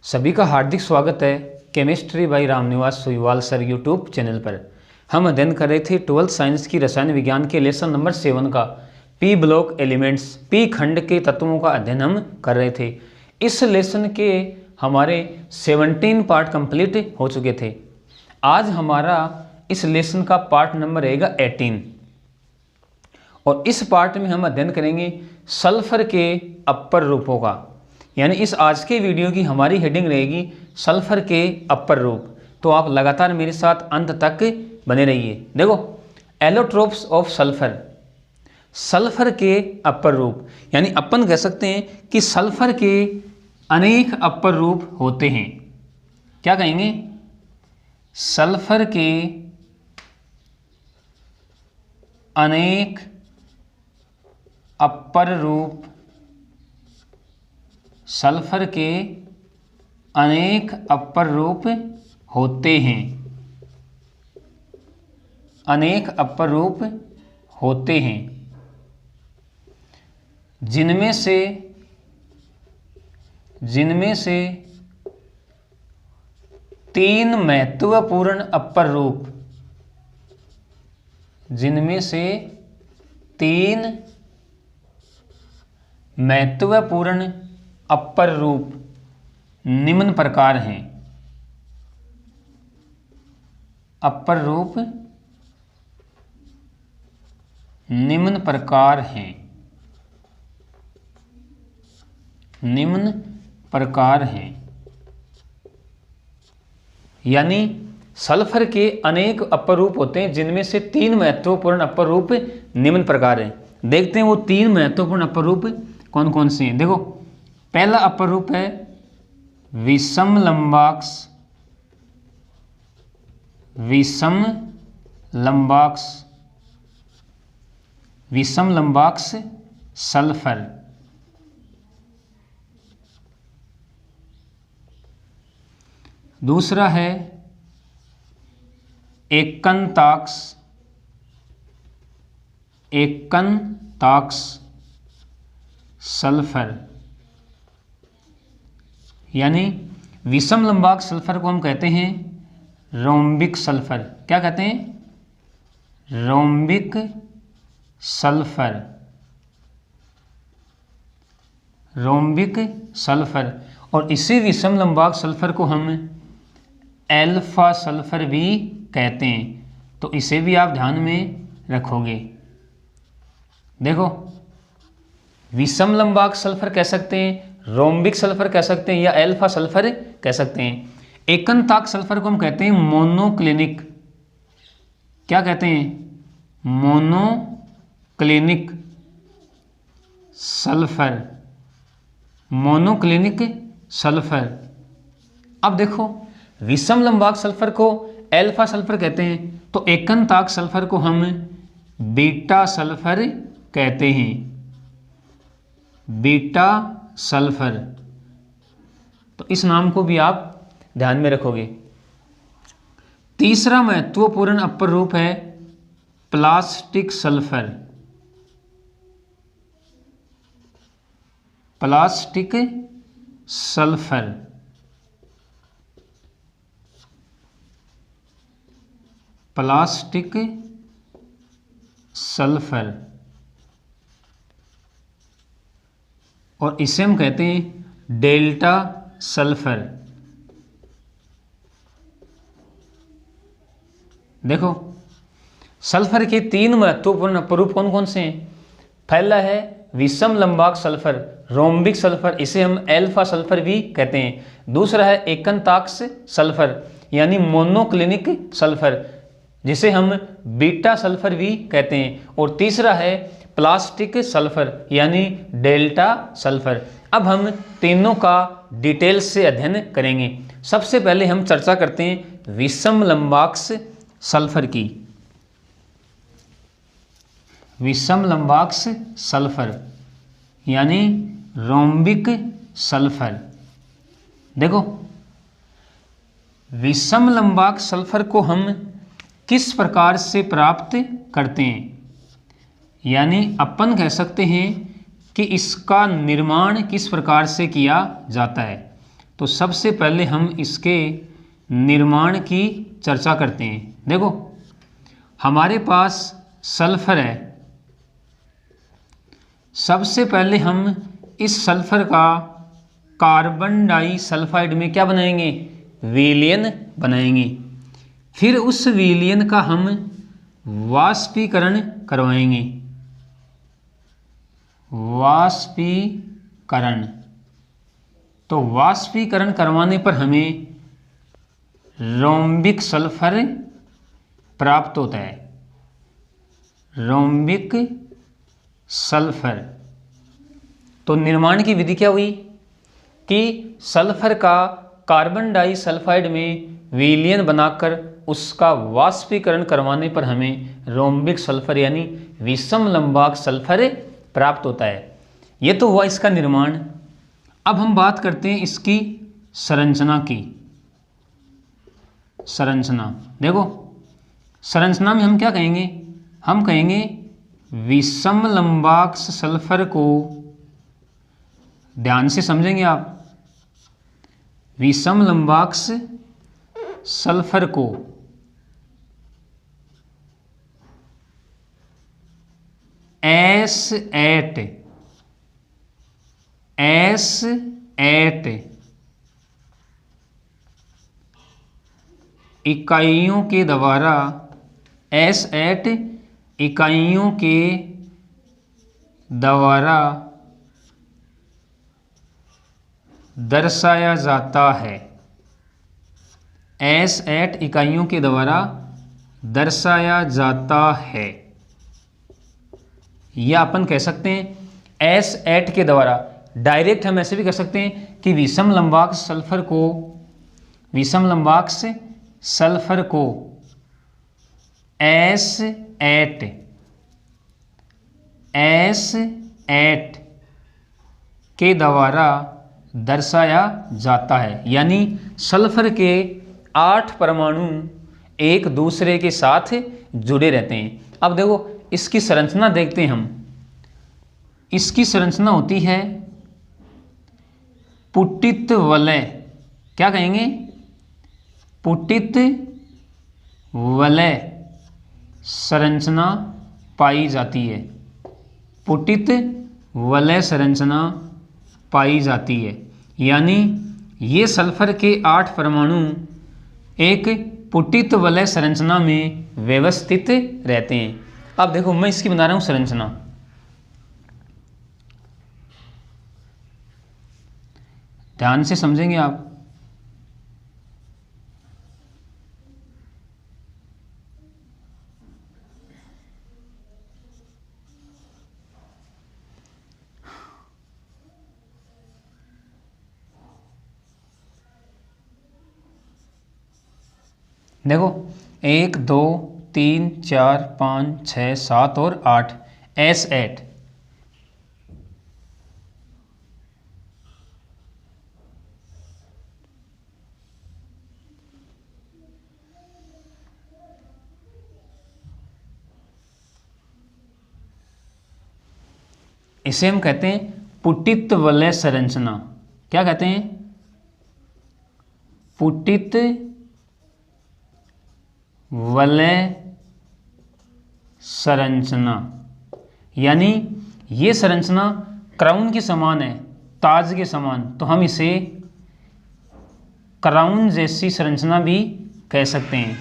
सभी का हार्दिक स्वागत है chemistry by Ramniwas Suiwal sir YouTube channel पर। हम अध्ययन कर रहे थे 12th साइंस की रसायन विज्ञान के लेसन नंबर 7 का पी ब्लॉक एलिमेंट्स, पी खंड के तत्वों का अध्ययन हम कर रहे थे। इस लेसन के हमारे 17 पार्ट कंप्लीट हो चुके थे। आज हमारा इस लेसन का पार्ट नंबर रहेगा 18 और इस पार्ट में हम अध्ययन करेंगे सल्फर के अपर रूपों का। यानी इस आज के वीडियो की हमारी हेडिंग रहेगी सल्फर के अपर रूप। तो आप लगातार मेरे साथ अंत तक बने रहिए। देखो, एलोट्रोप्स ऑफ सल्फर, सल्फर के अपर रूप, यानी अपन कह सकते हैं कि सल्फर के अनेक अपर रूप होते हैं। क्या कहेंगे? सल्फर के अनेक अपर रूप, सल्फर के अनेक अपर रूप होते हैं, अनेक अपर रूप होते हैं, जिनमें से 3 महत्वपूर्ण अपर रूप, जिनमें से 3 महत्वपूर्ण अपर रूप निम्न प्रकार हैं। अपर रूप निम्न प्रकार हैं, निम्न प्रकार हैं। यानी सल्फर के अनेक अपर रूप होते हैं, जिनमें से 3 महत्वपूर्ण अपर रूप निम्न प्रकार हैं। देखते हैं वो 3 महत्वपूर्ण अपर रूप कौन कौन से हैं। देखो, पहला अपर रूप है विषम लंबाक्स, विषम लंबाक्स, विषम लंबाक्स सल्फर। दूसरा है एकंताक्स, एकंताक्स सल्फर। यानी विषम लंबाक सल्फर को हम कहते हैं रोम्बिक सल्फर। क्या कहते हैं? Rhombic sulphur, rhombic sulphur. और इसी विषम लंबाक सल्फर को हम एल्फा सल्फर भी कहते हैं। तो इसे भी आप ध्यान में रखोगे। देखो, विषम लंबाक सल्फर कह सकते हैं, रोम्बिक सल्फर कह सकते हैं, या एल्फा सल्फर कह सकते हैं। एकंताक सल्फर को हम कहते हैं मोनोक्लिनिक। क्या कहते हैं? Monoclinic sulphur, monoclinic sulphur. अब देखो, विषम लंबाक सल्फर को एल्फा सल्फर कहते हैं, तो एकंताक सल्फर को हम बीटा सल्फर कहते हैं, बीटा सल्फर। तो इस नाम को भी आप ध्यान में रखोगे। तीसरा महत्वपूर्ण अपर रूप है plastic sulphur, plastic sulphur. Plastic sulphur, और इसे हम कहते हैं डेल्टा सल्फर। देखो, सल्फर के 3 महत्वपूर्ण अपर रूप कौन कौन से हैं? पहला है विषम लंबाक सल्फर, रोम्बिक सल्फर, इसे हम एल्फा सल्फर भी कहते हैं। दूसरा है एकंताक्स सल्फर, यानी मोनोक्लिनिक सल्फर, जिसे हम बीटा सल्फर भी कहते हैं। और तीसरा है प्लास्टिक सल्फर, यानी डेल्टा सल्फर। अब हम तीनों का डिटेल से अध्ययन करेंगे। सबसे पहले हम चर्चा करते हैं विषम लंबाक्स सल्फर की। विषम लंबाक्स सल्फर यानी रोम्बिक सल्फर। देखो, विषम लंबाक सल्फर को हम किस प्रकार से प्राप्त करते हैं? यानी अपन कह सकते हैं कि इसका निर्माण किस प्रकार से किया जाता है। तो सबसे पहले हम इसके निर्माण की चर्चा करते हैं। देखो हमारे पास सल्फर है, सबसे पहले हम इस सल्फर का कार्बन डाइसल्फाइड में क्या बनाएंगे, विलयन बनाएंगे। फिर उस विलयन का हम वाष्पीकरण करवाएंगे, वाष्पीकरण। तो वाष्पीकरण करवाने पर हमें रोम्बिक सल्फर प्राप्त होता है, रोम्बिक सल्फर। तो निर्माण की विधि क्या हुई कि सल्फर का कार्बन डाइसल्फाइड में विलयन बनाकर उसका वाष्पीकरण करवाने पर हमें रोम्बिक सल्फर यानी विषम लंबाक सल्फर प्राप्त होता है। ये तो हुआ इसका निर्माण। अब हम बात करते हैं इसकी संरचना की। संरचना देखो, संरचना में हम क्या कहेंगे, हम कहेंगे विषम लंबाक्ष सल्फर को, ध्यान से समझेंगे आप, विषम लंबाक्ष सल्फर को S8 इकाइयों के द्वारा, S8 इकाइयों के द्वारा दर्शाया जाता है, S8 इकाइयों के द्वारा दर्शाया जाता है। या अपन कह सकते हैं S8 के द्वारा, डायरेक्ट हम ऐसे भी कह सकते हैं कि विषम लंबाक्ष सल्फर को, विषम लंबाक्ष सल्फर को S8 के द्वारा दर्शाया जाता है। यानी सल्फर के 8 परमाणु एक दूसरे के साथ जुड़े रहते हैं। अब देखो इसकी संरचना देखते हैं हम। इसकी संरचना होती है पुटित वलय, क्या कहेंगे, पुटित वलय संरचना पाई जाती है, पुटित वलय संरचना पाई जाती है। यानी ये सल्फर के 8 परमाणु एक पुटित वलय संरचना में व्यवस्थित रहते हैं। अब देखो मैं इसकी बना रहा हूं संरचना। ध्यान से समझेंगे आप। देखो 1 2 3 4 5 6 7 और 8 S8। इसे हम कहते हैं पुटित वलय संरचना। क्या कहते हैं, पुटित वलय संरचना। यानी ये संरचना क्राउन के समान है, ताज के समान, तो हम इसे क्राउन जैसी संरचना भी कह सकते हैं,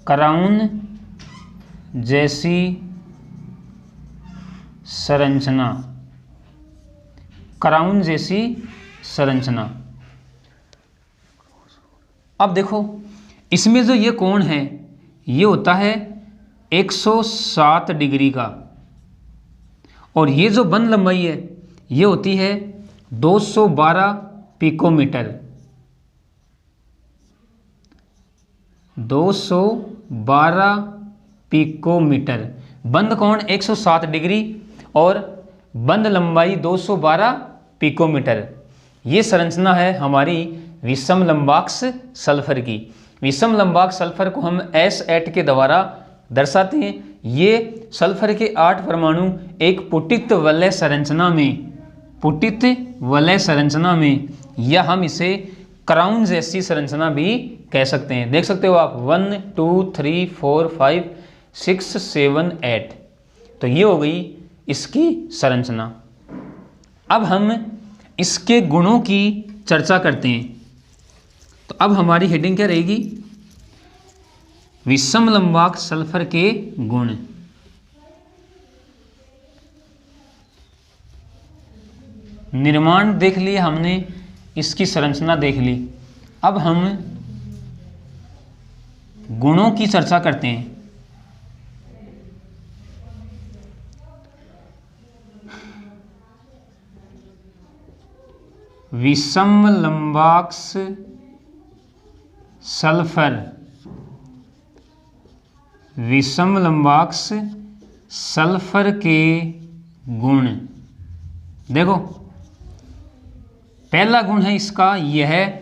क्राउन जैसी संरचना, क्राउन जैसी संरचना। अब देखो इसमें जो ये कोण है ये होता है 107 डिग्री का, और ये जो बंध लंबाई है ये होती है 212 पिकोमीटर, 212 पिकोमीटर। बंध कोण 107 डिग्री और बंध लंबाई 212 पिकोमीटर। ये संरचना है हमारी विषम लंबाक्ष सल्फर की। विषम लंबाक्ष सल्फर को हम S8 के द्वारा दर्शाते हैं। ये सल्फर के 8 परमाणु एक पुटित वलय संरचना में, पुटित वलय संरचना में, या हम इसे क्राउन जैसी संरचना भी कह सकते हैं। देख सकते हो आप 1 2 3 4 5 6 7 8, तो ये हो गई इसकी संरचना। अब हम इसके गुणों की चर्चा करते हैं। तो अब हमारी हेडिंग क्या रहेगी? विषम लंबाक सल्फर के गुण। निर्माण देख लिया हमने, इसकी संरचना देख ली। अब हम गुणों की चर्चा करते हैं। विषम लंबाक्स सल्फर, विषम लंबाक्स सल्फर के गुण। देखो, पहला गुण है इसका, यह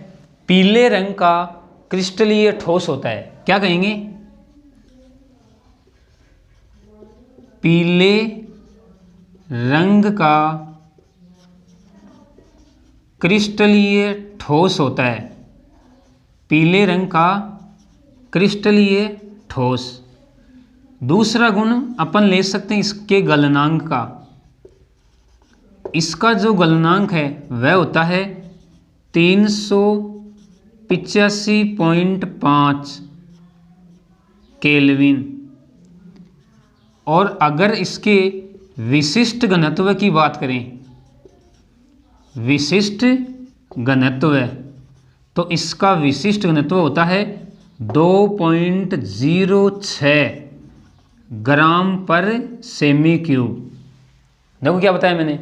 पीले रंग का क्रिस्टलीय ठोस होता है। क्या कहेंगे? पीले रंग का क्रिस्टलीय ठोस होता है। पीले रंग का क्रिस्टलीय ठोस। दूसरा गुण अपन ले सकते हैं इसके गलनांक का। इसका जो गलनांक है वह होता है 385.5 केल्विन। और अगर इसके विशिष्ट घनत्व की बात करें, विशिष्ट घनत्व, तो इसका विशिष्ट घनत्व होता है 2.06 ग्राम पर सेमी क्यूब। देखो क्या बताया मैंने,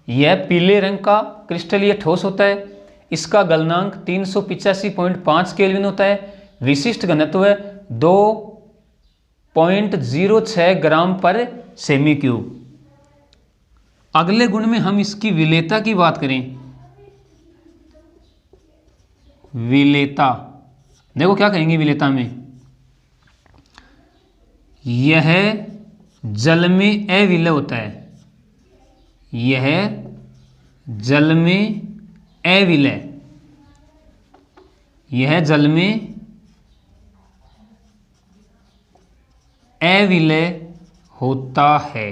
यह पीले रंग का क्रिस्टलीय ठोस होता है, इसका गलनांक 385.5 केल्विन होता है, विशिष्ट घनत्व 2.06 ग्राम पर सेमी क्यूब। अगले गुण में हम इसकी विलेयता की बात करें। विलेयता, देखो क्या कहेंगे विलेयता में, यह जल में अविलय होता है। यह जल में अविलय, यह जल में अविलय होता है।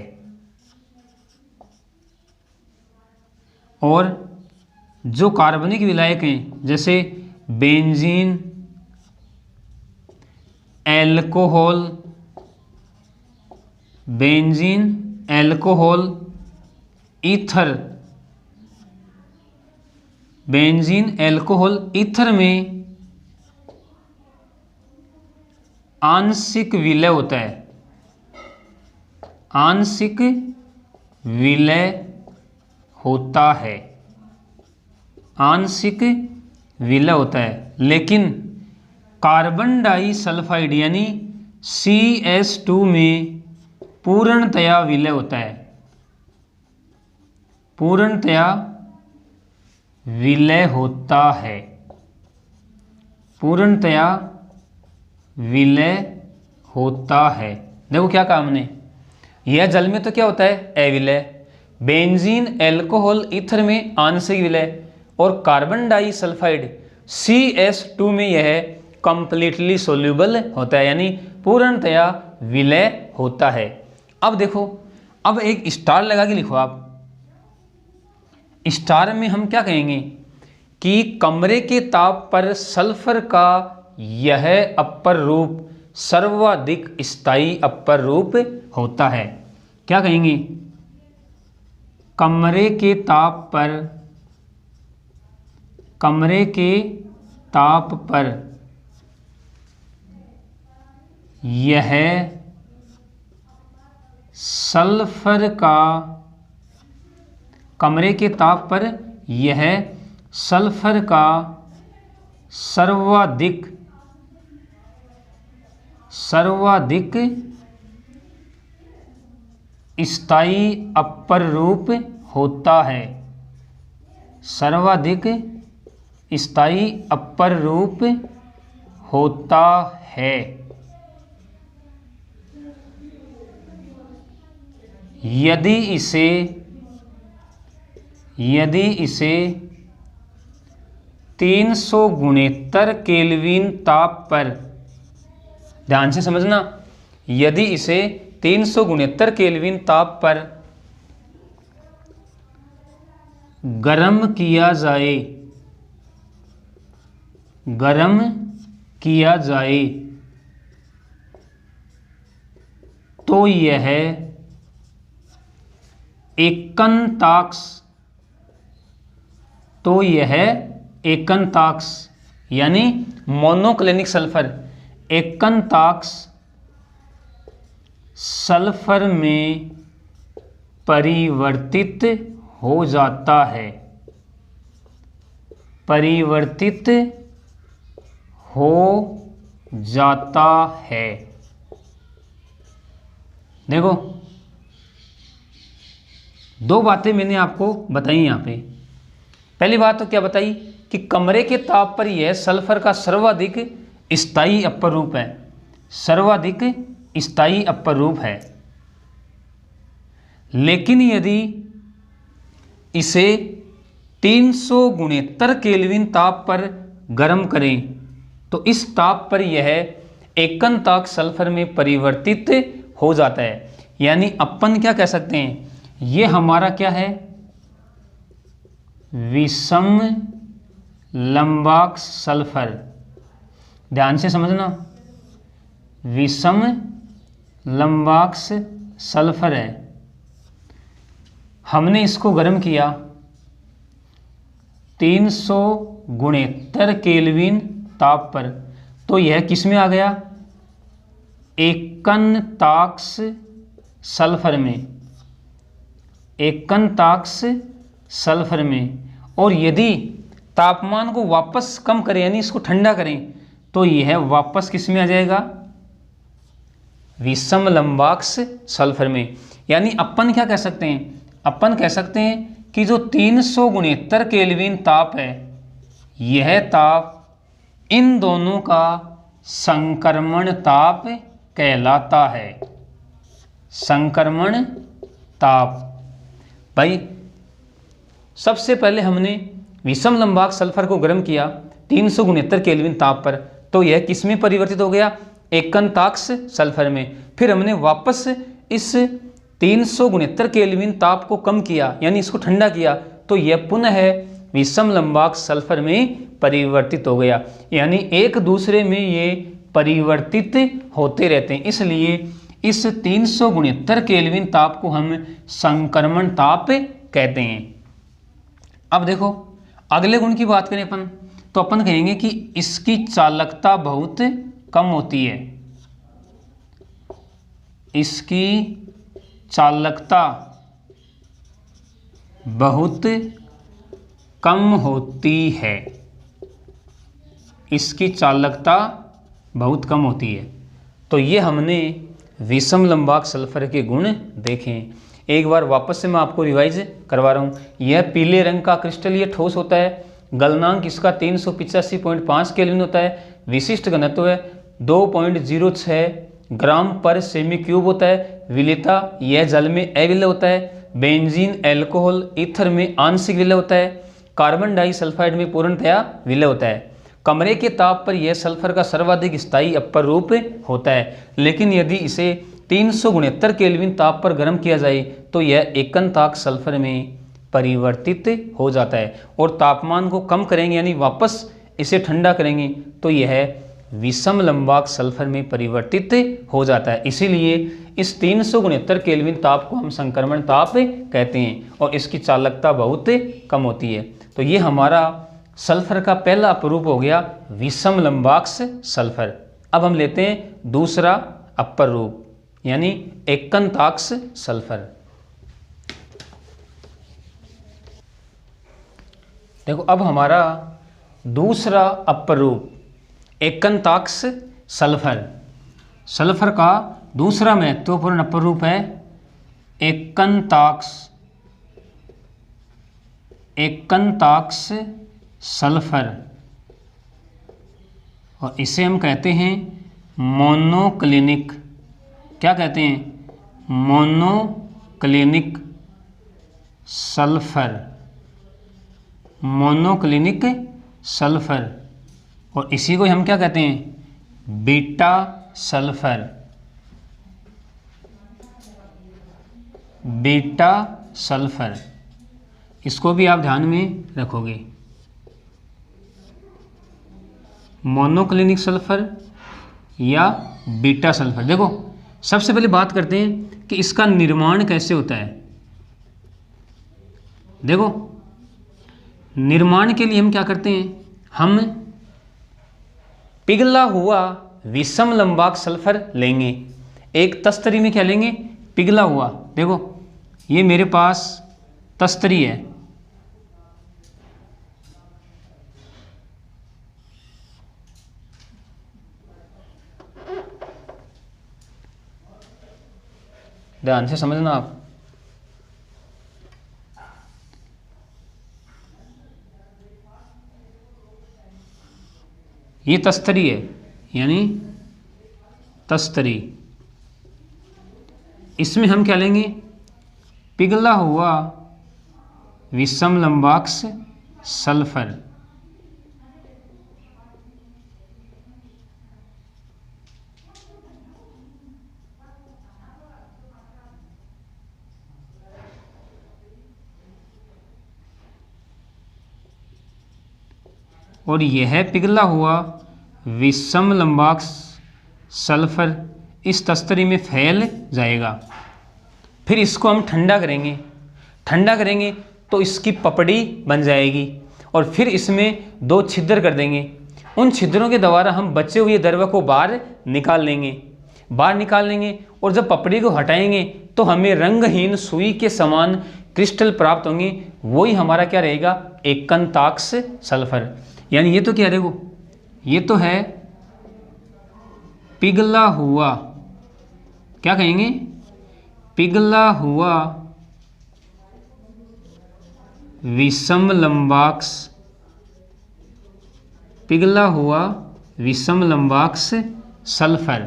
और जो कार्बनिक विलायक हैं जैसे benzene, alcohol, benzene, alcohol, ether, benzene, alcohol, ether में आंशिक विलय होता है। आंशिक विलय होता है, आंशिक विलय होता है। लेकिन कार्बन डाइसल्फाइड यानी CH2 में पूर्णतया विलय होता है। पूर्णतया विलय होता है, पूर्णतया विलय होता है। देखो क्या कहा हमने, यह जल में तो क्या होता है अविलय, बेंजीन, एल्कोहल, ईथर में आंशिक विलय, और कार्बन डाइसल्फाइड CH2 में यह कंप्लीटली सोल्यूबल होता है, यानी पूर्णतया विलय होता है। अब देखो, अब एक स्टार लगा के लिखो आप। स्टार में हम क्या कहेंगे कि कमरे के ताप पर सल्फर का यह अपर रूप सर्वाधिक स्थायी अपर रूप होता है। क्या कहेंगे? कमरे के ताप पर, कमरे के ताप पर यह सल्फर का, कमरे के ताप पर यह सल्फर का सर्वाधिक स्थायी अपर रूप होता है। सर्वाधिक स्थायी अपर रूप होता है। यदि इसे 369 केल्विन ताप पर, ध्यान से समझना, यदि इसे 369 केल्विन ताप पर गर्म किया जाए, तो यह एकनताक्स यानी मोनोक्लिनिक सल्फर एकनताक्स सल्फर में परिवर्तित हो जाता है, देखो दो बातें मैंने आपको बताई यहाँ पे। पहली बात तो क्या बताई कि कमरे के ताप पर यह सल्फर का सर्वाधिक स्थायी अपर रूप है, लेकिन यदि इसे 369 केल्विन ताप पर गर्म करें तो इस ताप पर यह एकनताक्स सल्फर में परिवर्तित हो जाता है। यानी अपन क्या कह सकते हैं, ये हमारा क्या है, विषम लंबाक्स सल्फर। ध्यान से समझना, विषम लंबाक्स सल्फर है। हमने इसको गर्म किया 369 केल्विन ताप पर, तो यह किस में आ गया, एकनताक्स सल्फर में। और यदि तापमान को वापस कम करें यानी इसको ठंडा करें तो यह वापस किस में आ जाएगा, विषम लंबाक्स सल्फर में। यानी अपन क्या कह सकते हैं, अपन कह सकते हैं कि जो 369 केल्विन ताप है, यह ताप इन दोनों का संक्रमण ताप कहलाता है। संक्रमण ताप। भाई सबसे पहले हमने विषम लंबाक्स सल्फर को गर्म किया 369 केल्विन ताप पर, तो यह किस में परिवर्तित हो गया, एकनताक्स सल्फर में। फिर हमने वापस इस 369 केल्विन ताप को कम किया यानी इसको ठंडा किया, तो यह पुनः विषम लंबाक्स सल्फर में परिवर्तित हो गया। यानी एक दूसरे में ये परिवर्तित होते रहते हैं, इसलिए इस 369 केल्विन ताप को हम संक्रमण ताप कहते हैं। अब देखो अगले गुण की बात करें अपन, तो अपन कहेंगे कि इसकी चालकता बहुत कम होती है। इसकी चालकता बहुत कम होती है। इसकी चालकता बहुत कम होती है। तो ये हमने विषम लंबाक्स सल्फर के गुण देखें। एक बार वापस से मैं आपको रिवाइज करवा रहा हूँ। यह पीले रंग का क्रिस्टल ये ठोस होता है, गलनांक इसका 385.5 केल्विन होता है, विशिष्ट घनत्व है 2.06 ग्राम पर सेमी क्यूब होता है, विलेयता यह जल में अविलेय होता है, बेंजीन एल्कोहल ईथर में आंशिक विलेय होता है, कार्बन डाइसल्फाइड में पूर्णतया विलेय होता है। कमरे के ताप पर यह सल्फर का सर्वाधिक स्थायी अपर रूप होता है, लेकिन यदि इसे 369 केल्विन ताप पर गर्म किया जाए तो यह एकनताक्स सल्फर में परिवर्तित हो जाता है। और तापमान को कम करेंगे यानी वापस इसे ठंडा करेंगे तो यह विषम लंबाक्स सल्फर में परिवर्तित हो जाता है। इसीलिए इस 369 केल्विन ताप को हम संक्रमण ताप कहते हैं और इसकी चालकता बहुत कम होती है। तो ये हमारा सल्फर का पहला अपरूप हो गया विषम लंबाक्स सल्फर। अब हम लेते हैं दूसरा अपर रूप यानी एकनताक्स सल्फर। देखो अब हमारा दूसरा अपर रूप एकनताक्स सल्फर। सल्फर का दूसरा महत्वपूर्ण अपर रूप है एकनताक्स सल्फर और इसे हम कहते हैं मोनोक्लिनिक। क्या कहते हैं, मोनोक्लिनिक सल्फर। मोनोक्लिनिक सल्फर, और इसी को हम क्या कहते हैं, बीटा सल्फर, बीटा सल्फर। इसको भी आप ध्यान में रखोगे, मोनोक्लिनिक सल्फर या बीटा सल्फर। देखो सबसे पहले बात करते हैं कि इसका निर्माण कैसे होता है। देखो निर्माण के लिए हम क्या करते हैं, हम पिघला हुआ विषम लंबाक सल्फर लेंगे। एक तस्तरी में क्या लेंगे, पिघला हुआ। देखो ये मेरे पास तस्तरी है, ध्यान से समझना आप। ये तस्तरी है, यानी तस्तरी। इसमें हम क्या लेंगे, पिघला हुआ विषम लंबाक्स सल्फर। और यह पिघला हुआ विषम लंबाक्स सल्फर इस तस्तरी में फैल जाएगा। फिर इसको हम ठंडा करेंगे, ठंडा करेंगे तो इसकी पपड़ी बन जाएगी, और फिर इसमें 2 छिद्र कर देंगे। उन छिद्रों के द्वारा हम बचे हुए द्रव्य को बाहर निकाल लेंगे, बाहर निकाल लेंगे। और जब पपड़ी को हटाएंगे तो हमें रंगहीन सुई के समान क्रिस्टल प्राप्त होंगे। वही हमारा क्या रहेगा, एकंताक्ष सल्फर। यानी ये तो क्या, देखो ये तो है पिघला हुआ, क्या कहेंगे, पिघला हुआ विषम लंबाक्स, पिघला हुआ विषम लंबाक्स सल्फर।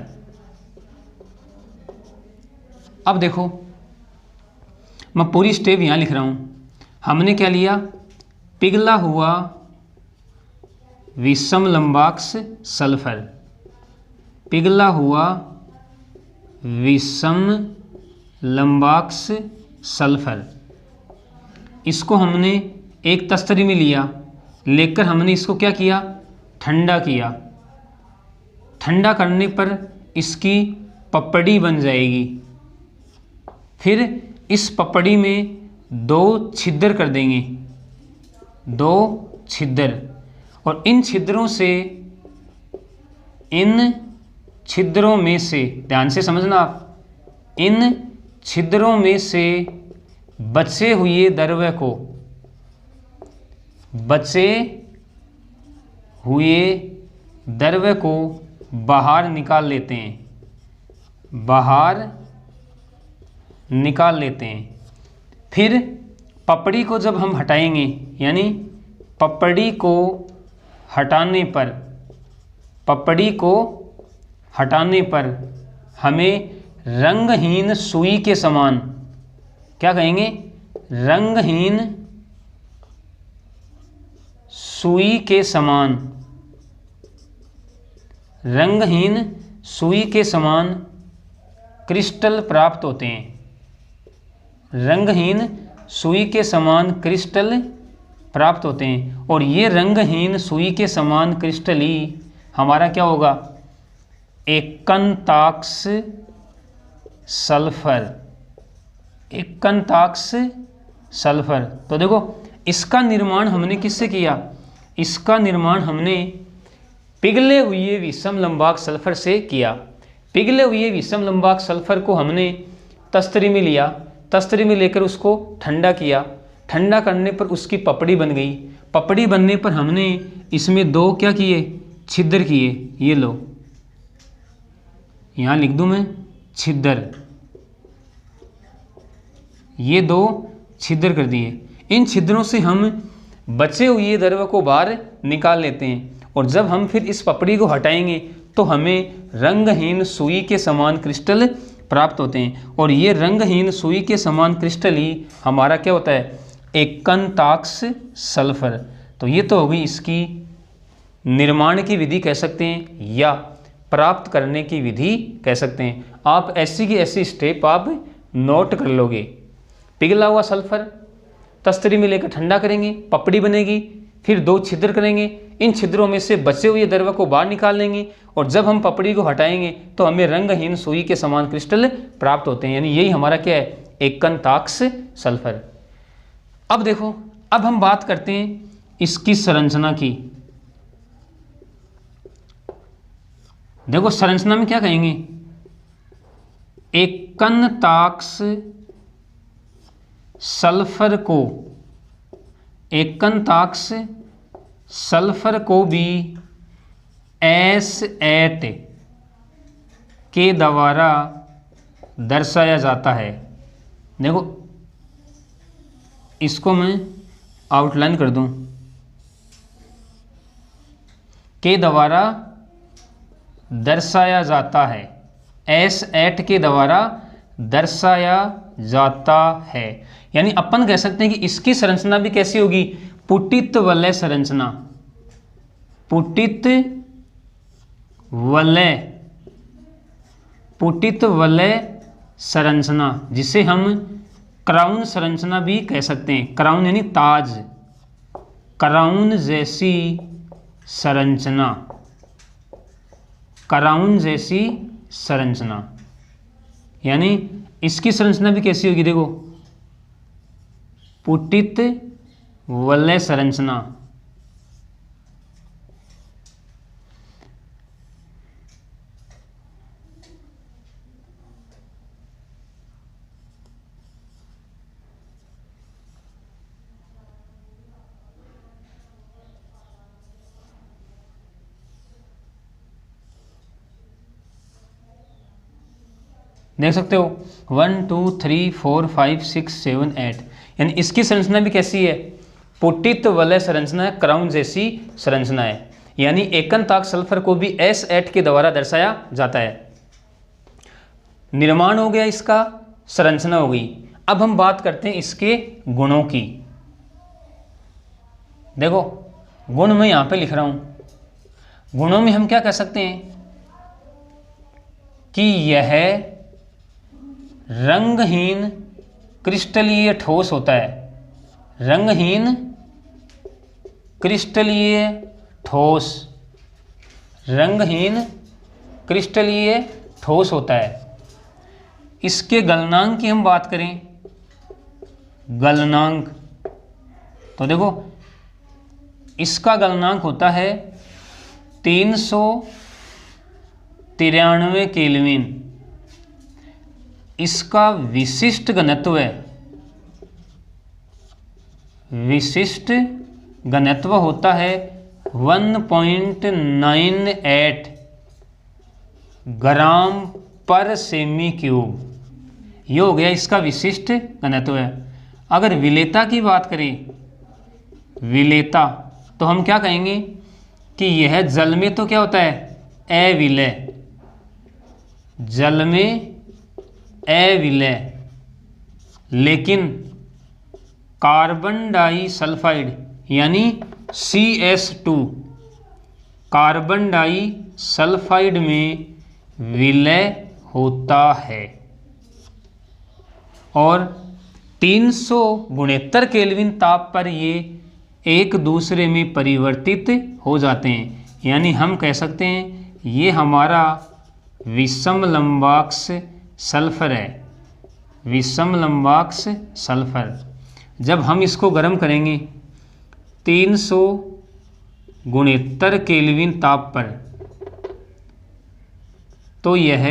अब देखो मैं पूरी स्टेप यहां लिख रहा हूं। हमने क्या लिया, पिघला हुआ विषम लंबाक्स सल्फर, पिघला हुआ विषम लंबाक्स सल्फर। इसको हमने एक तस्तरी में लिया, लेकर हमने इसको क्या किया, ठंडा किया। ठंडा करने पर इसकी पपड़ी बन जाएगी। फिर इस पपड़ी में 2 छिद्र कर देंगे, 2 छिद्र। और इन छिद्रों में से ध्यान से समझना आप, इन छिद्रों में से बचे हुए द्रव्य को, बचे हुए द्रव्य को बाहर निकाल लेते हैं, बाहर निकाल लेते हैं। फिर पपड़ी को जब हम हटाएंगे, यानी पपड़ी को हटाने पर, पपड़ी को हटाने पर हमें रंगहीन सुई के समान, क्या कहेंगे, रंगहीन सुई के समान, रंगहीन सुई के समान क्रिस्टल प्राप्त होते हैं। रंगहीन सुई के समान क्रिस्टल प्राप्त होते हैं। और ये रंगहीन सुई के समान क्रिस्टल ही हमारा क्या होगा, एकंताक्ष सल्फर, एकंताक्ष सल्फर। तो देखो इसका निर्माण हमने किससे किया, इसका निर्माण हमने पिघले हुए विषम लंबाक सल्फर से किया। पिघले हुए विषम लंबाक सल्फर को हमने तस्तरी में लिया, तस्तरी में लेकर उसको ठंडा किया। ठंडा करने पर उसकी पपड़ी बन गई। पपड़ी बनने पर हमने इसमें 2 क्या किए, छिद्र किए। ये लो, यहाँ लिख दूं मैं, छिद्र। ये 2 छिद्र कर दिए। इन छिद्रों से हम बचे हुए द्रव्य को बाहर निकाल लेते हैं। और जब हम फिर इस पपड़ी को हटाएंगे तो हमें रंगहीन सुई के समान क्रिस्टल प्राप्त होते हैं। और ये रंगहीन सुई के समान क्रिस्टल ही हमारा क्या होता है, एकनताक्ष सल्फर। तो ये तो होगी इसकी निर्माण की विधि कह सकते हैं या प्राप्त करने की विधि कह सकते हैं। आप ऐसी की ऐसी स्टेप आप नोट कर लोगे। पिघला हुआ सल्फर तस्तरी में लेकर ठंडा करेंगे, पपड़ी बनेगी, फिर 2 छिद्र करेंगे, इन छिद्रों में से बचे हुए द्रव को बाहर निकाल लेंगे और जब हम पपड़ी को हटाएंगे तो हमें रंगहीन सुई के समान क्रिस्टल प्राप्त होते हैं। यानी यही हमारा क्या है, एकनताक्ष सल्फर। अब देखो, अब हम बात करते हैं इसकी संरचना की। देखो संरचना में क्या कहेंगे, एकनताक्ष सल्फर को, एकनताक्ष सल्फर को भी S8 के द्वारा दर्शाया जाता है। देखो इसको मैं आउटलाइन कर दूं, के द्वारा दर्शाया जाता है, S8 के द्वारा दर्शाया जाता है। यानी अपन कह सकते हैं कि इसकी संरचना भी कैसी होगी, पुटित वलय संरचना, पुटित वलय, पुटित वलय संरचना, जिसे हम क्राउन संरचना भी कह सकते हैं। क्राउन यानी ताज, क्राउन जैसी संरचना, क्राउन जैसी संरचना। यानी इसकी संरचना भी कैसी होगी, देखो पुटित वलय संरचना। देख सकते हो 1 2 3 4 5 6 7 8, यानी इसकी संरचना भी कैसी है, पुटित वलय संरचना है, क्राउन जैसी संरचना है। यानी एकनताक्ष सल्फर को भी S8 के द्वारा दर्शाया जाता है। निर्माण हो गया इसका, संरचना हो गई। अब हम बात करते हैं इसके गुणों की। देखो गुण मैं यहां पे लिख रहा हूं। गुणों में हम क्या कह सकते हैं कि यह रंगहीन क्रिस्टलीय ठोस होता है, रंगहीन क्रिस्टलीय ठोस, रंगहीन क्रिस्टलीय ठोस होता है। इसके गलनांक की हम बात करें, गलनांक, तो देखो इसका गलनांक होता है 393 केल्विन। इसका विशिष्ट घनत्व है, विशिष्ट घनत्व होता है 1.98 ग्राम पर सेमी क्यूब। ये हो गया इसका विशिष्ट घनत्व है। अगर विलेयता की बात करें, विलेयता, तो हम क्या कहेंगे कि यह जल में तो क्या होता है, अविलेय, जल में अविलेय, लेकिन कार्बन डाइसल्फाइड यानी CS2, कार्बन डाइसल्फाइड में विलय होता है और 369 केल्विन ताप पर ये एक दूसरे में परिवर्तित हो जाते हैं। यानी हम कह सकते हैं ये हमारा विषम लंबाक्ष सल्फर है, विषम लंबाक्ष सल्फर। जब हम इसको गर्म करेंगे 369 केल्विन ताप पर, तो यह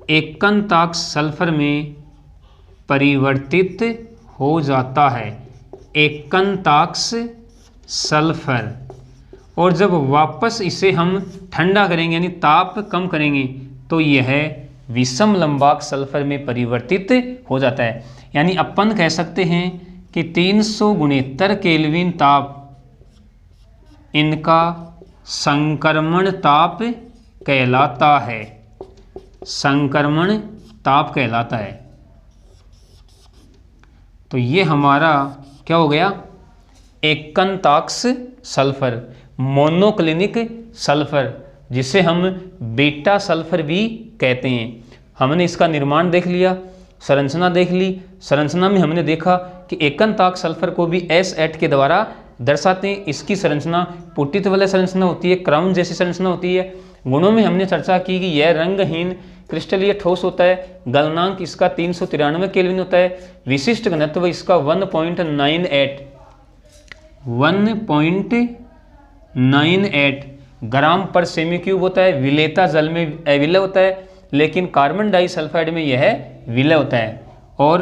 एकनताक्ष सल्फर में परिवर्तित हो जाता है, एकनताक्ष सल्फर। और जब वापस इसे हम ठंडा करेंगे यानी ताप कम करेंगे तो यह विषम लंबाक्ष सल्फर में परिवर्तित हो जाता है। यानी अपन कह सकते हैं कि 369 केल्विन ताप इनका संक्रमण ताप कहलाता है, संक्रमण ताप कहलाता है। तो ये हमारा क्या हो गया, एकंताक्ष सल्फर, मोनोक्लिनिक सल्फर, जिसे हम बीटा सल्फर भी कहते हैं। हमने इसका निर्माण देख लिया, संरचना देख ली। संरचना में हमने देखा कि एकंताक्ष सल्फर को भी S8 के द्वारा दर्शाते हैं। इसकी संरचना पुटित वाला संरचना होती है, क्राउन जैसी संरचना होती है। गुणों में हमने चर्चा की कि यह रंगहीन क्रिस्टलीय ठोस होता है। गलनांक इसका 393 केल्विन होता है। विशिष्ट घनत्व इसका 1.98 ग्राम पर सेमी क्यूब होता है। विलेयता जल में अविलय होता है, लेकिन कार्बन डाइसल्फाइड में यह विलय होता है। और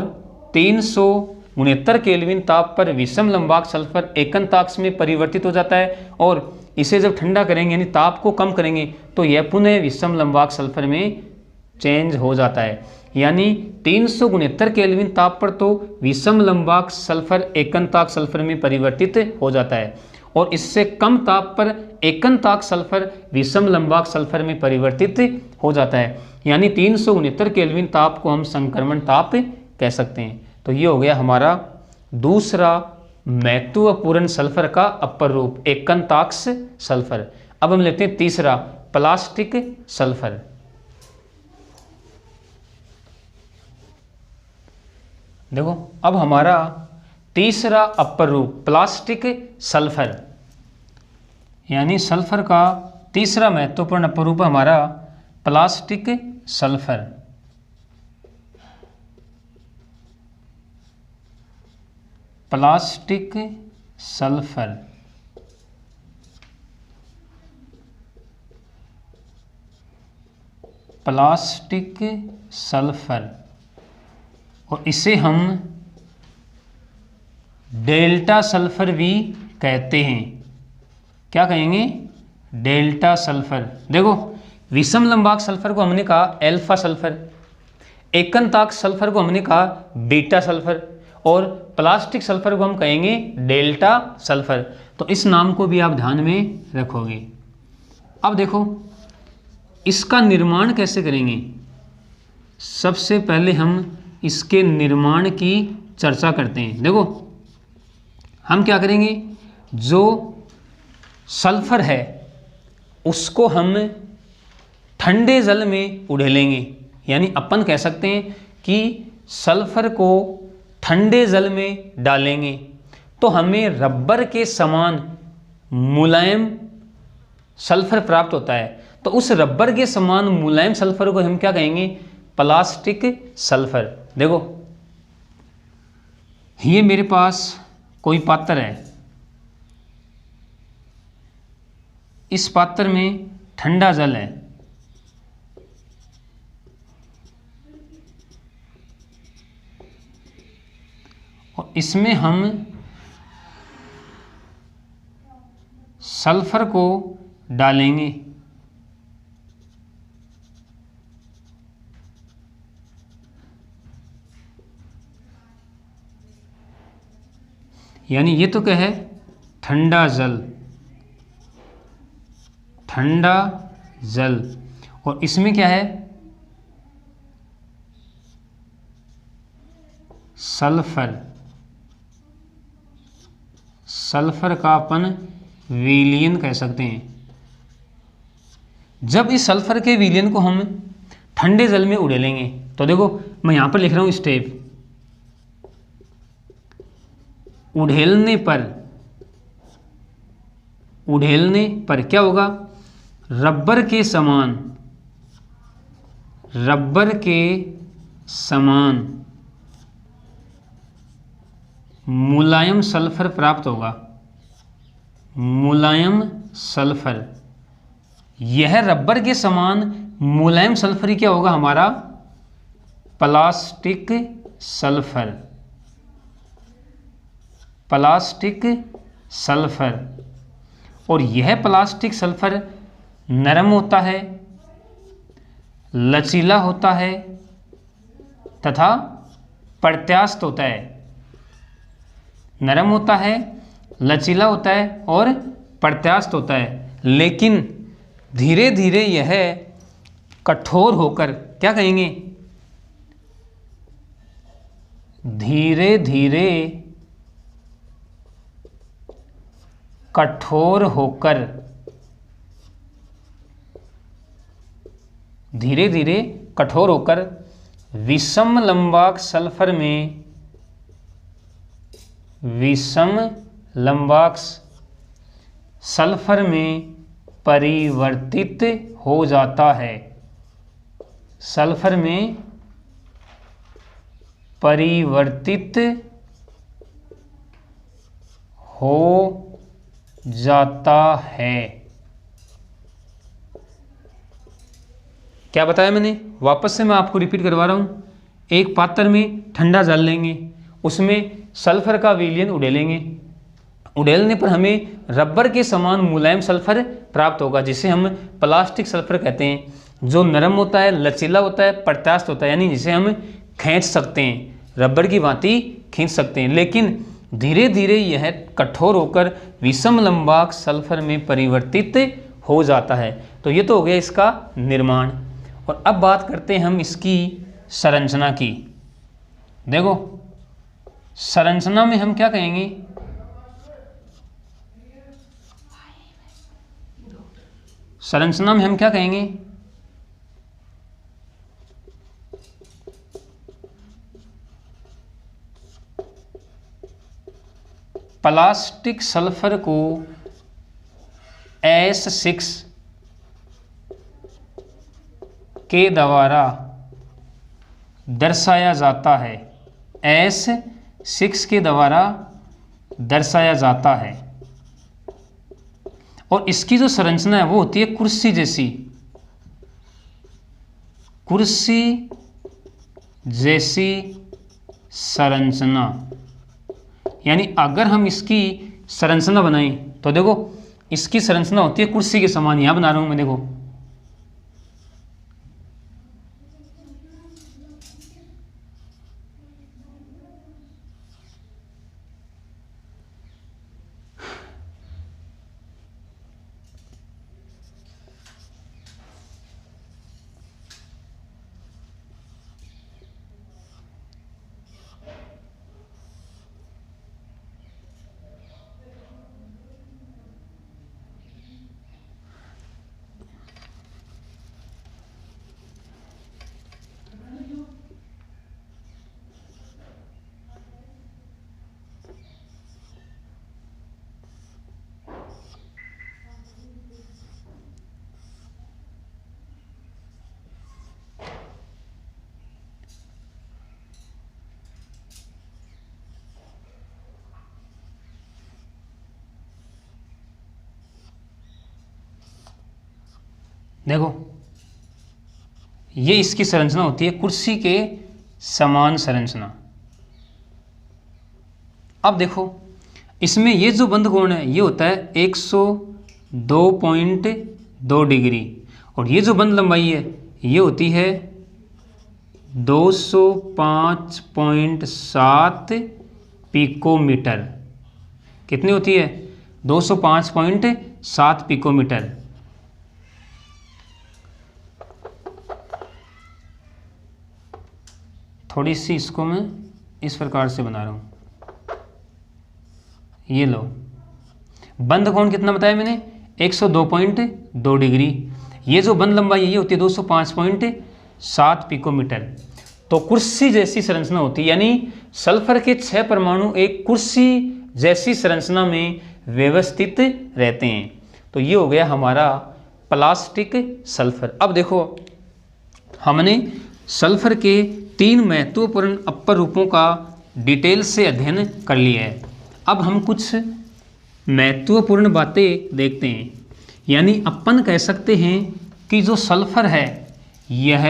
369 केल्विन ताप पर विषम लंबाक्ष सल्फर एकंताक्ष में परिवर्तित हो जाता है, और इसे जब ठंडा करेंगे यानी ताप को कम करेंगे तो यह पुनः विषम लंबाक्ष सल्फर में चेंज हो जाता है। यानी 369 केल्विन ताप पर तो विषम लंबाक्ष सल्फर एकंताक्ष सल्फर में परिवर्तित हो जाता है, और इससे कम ताप पर एकंताक्ष सल्फर विषम लंबाक्ष सल्फर में परिवर्तित हो जाता है। यानी 369 केल्विन ताप को हम संक्रमण ताप कह सकते हैं। तो ये हो गया हमारा दूसरा महत्वपूर्ण सल्फर का अपर रूप, एकंताक्ष सल्फर। अब हम लेते हैं तीसरा, प्लास्टिक सल्फर। देखो अब हमारा तीसरा अपर रूप प्लास्टिक सल्फर, यानी सल्फर का तीसरा महत्वपूर्ण अपर रूप हमारा plastic sulphur. Plastic sulphur plastic sulphur, और इसे हम डेल्टा सल्फर भी कहते हैं। क्या कहेंगे, डेल्टा सल्फर। देखो विषम लंबाक्ष सल्फर को हमने कहा अल्फा सल्फर, एकंताक्ष सल्फर को हमने कहा बीटा सल्फर, और प्लास्टिक सल्फर को हम कहेंगे डेल्टा सल्फर। तो इस नाम को भी आप ध्यान में रखोगे। अब देखो इसका निर्माण कैसे करेंगे। सबसे पहले हम इसके निर्माण की चर्चा करते हैं। देखो हम क्या करेंगे, जो सल्फर है उसको हम ठंडे जल में उड़ेलेंगे। यानी अपन कह सकते हैं कि सल्फर को ठंडे जल में डालेंगे तो हमें रबर के समान मुलायम सल्फर प्राप्त होता है। तो उस रबर के समान मुलायम सल्फर को हम क्या कहेंगे, प्लास्टिक सल्फर। देखो ये मेरे पास कोई पात्र है, इस पात्र में ठंडा जल है, और इसमें हम सल्फर को डालेंगे। यानी ये तो क्या है, ठंडा जल, ठंडा जल, और इसमें क्या है, सल्फर। सल्फर का अपन विलयन कह सकते हैं। जब इस सल्फर के विलयन को हम ठंडे जल में उड़ेलेंगे तो देखो मैं यहां पर लिख रहा हूं स्टेप, उड़ेलने पर क्या होगा, रबर के समान मुलायम सल्फर प्राप्त होगा। मुलायम सल्फर, यह रबर के समान मुलायम सल्फर ही क्या होगा, हमारा प्लास्टिक सल्फर। प्लास्टिक सल्फर, और यह प्लास्टिक सल्फर नरम होता है, लचीला होता है तथा प्रत्यास्थ होता है। नरम होता है, लचीला होता है और प्रत्यास्थ होता है, लेकिन धीरे धीरे यह कठोर होकर क्या कहेंगे, धीरे धीरे कठोर होकर, धीरे धीरे कठोर होकर विषम लंबाक सल्फर में, विषम लंबाक सल्फर में परिवर्तित हो जाता है, सल्फर में परिवर्तित हो जाता है। क्या बताया मैंने? वापस से मैं आपको रिपीट करवा रहा हूँ। एक पात्र में ठंडा जल लेंगे, उसमें सल्फर का विलयन उड़ेलेंगे, उड़ेलने पर हमें रबर के समान मुलायम सल्फर प्राप्त होगा, जिसे हम प्लास्टिक सल्फर कहते हैं, जो नरम होता है, लचीला होता है, प्रत्यास्थ होता है, यानी जिसे हम खींच सकते हैं, रबर की भांति खींच सकते हैं। लेकिन धीरे धीरे यह कठोर होकर विषम लंबाक सल्फर में परिवर्तित हो जाता है। तो ये तो हो गया इसका निर्माण। और अब बात करते हैं हम इसकी संरचना की। देखो संरचना में हम क्या कहेंगे? संरचना में हम क्या कहेंगे? प्लास्टिक सल्फर को S6 के द्वारा दर्शाया जाता है, S6 के द्वारा दर्शाया जाता है। और इसकी जो संरचना है वो होती है कुर्सी जैसी, कुर्सी जैसी संरचना। यानी अगर हम इसकी संरचना बनाएं तो देखो इसकी संरचना होती है कुर्सी के समान। यहां बना रहा हूं मैं, देखो देखो ये इसकी संरचना होती है कुर्सी के समान संरचना। अब देखो इसमें ये जो बंद कोण है ये होता है 102.2 डिग्री, और ये जो बंद लंबाई है ये होती है 205.7 पिकोमीटर। कितनी होती है? 205.7 पिकोमीटर। थोड़ी सी इसको मैं इस प्रकार से बना रहा हूँ। ये लो, बंद कोण कितना बताया मैंने? 102.2 डिग्री। ये जो बंद लंबाई ये होती है 205.7 पिकोमीटर। तो कुर्सी जैसी संरचना होती है, यानी सल्फर के 6 परमाणु एक कुर्सी जैसी संरचना में व्यवस्थित रहते हैं। तो ये हो गया हमारा प्लास्टिक सल्फर। अब देखो हमने सल्फर के 3 महत्वपूर्ण अपर रूपों का डिटेल से अध्ययन कर लिया है। अब हम कुछ महत्वपूर्ण बातें देखते हैं। यानी अपन कह सकते हैं कि जो सल्फर है यह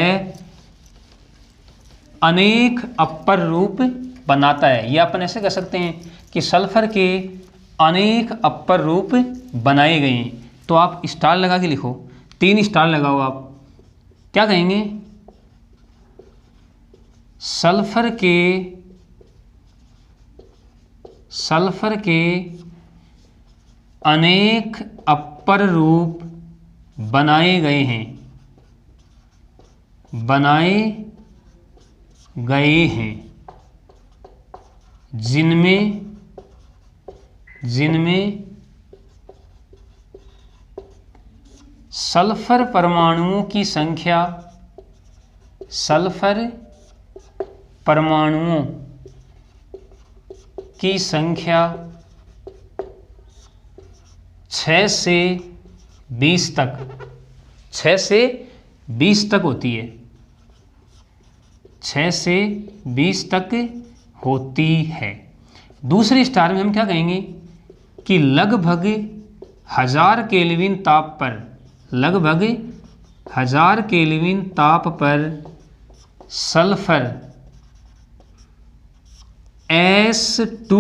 अनेक अपर रूप बनाता है। यह अपन ऐसे कह सकते हैं कि सल्फर के अनेक अपर रूप बनाए गए हैं। तो आप स्टार लगा के लिखो, 3 स्टार लगाओ। आप क्या कहेंगे? सल्फर के अनेक अपर रूप बनाए गए हैं, जिनमें सल्फर परमाणुओं की संख्या, सल्फर परमाणुओं की संख्या 6 से 20 तक, 6 से 20 तक होती है, 6 से 20 तक होती है। दूसरे स्टार में हम क्या कहेंगे कि लगभग 1000 केल्विन ताप पर, लगभग 1000 केल्विन ताप पर सल्फर S2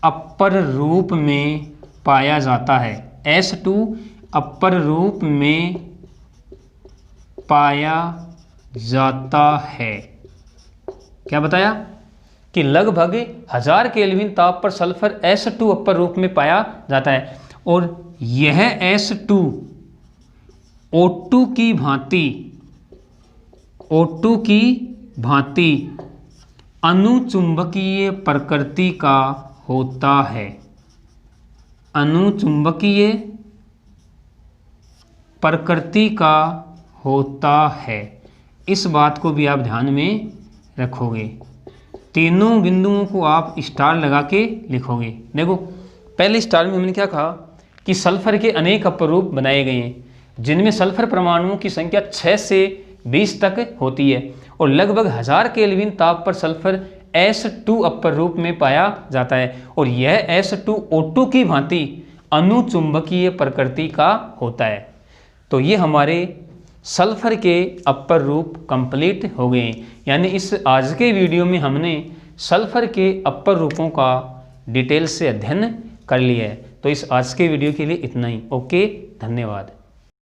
अपर रूप में पाया जाता है, S2 अपर रूप में पाया जाता है। क्या बताया कि लगभग 1000 केल्विन ताप पर सल्फर S2 अपर रूप में पाया जाता है, और यह S2 O2 की भांति, O2 की भांति अनुचुंबकीय प्रकृति का होता है, अनुचुंबकीय प्रकृति का होता है। इस बात को भी आप ध्यान में रखोगे, तीनों बिंदुओं को आप स्टार लगा के लिखोगे। देखो पहले स्टार में हमने क्या कहा कि सल्फर के अनेक अपरूप बनाए गए हैं, जिनमें सल्फर परमाणुओं की संख्या 6 से 20 तक होती है, और लगभग 1000 केल्विन ताप पर सल्फर S2 अपर रूप में पाया जाता है, और यह S2 O2 की भांति अनुचुंबकीय प्रकृति का होता है। तो ये हमारे सल्फर के अपर रूप कंप्लीट हो गए। यानी इस आज के वीडियो में हमने सल्फर के अपर रूपों का डिटेल से अध्ययन कर लिया है। तो इस आज के वीडियो के लिए इतना ही। ओके, धन्यवाद।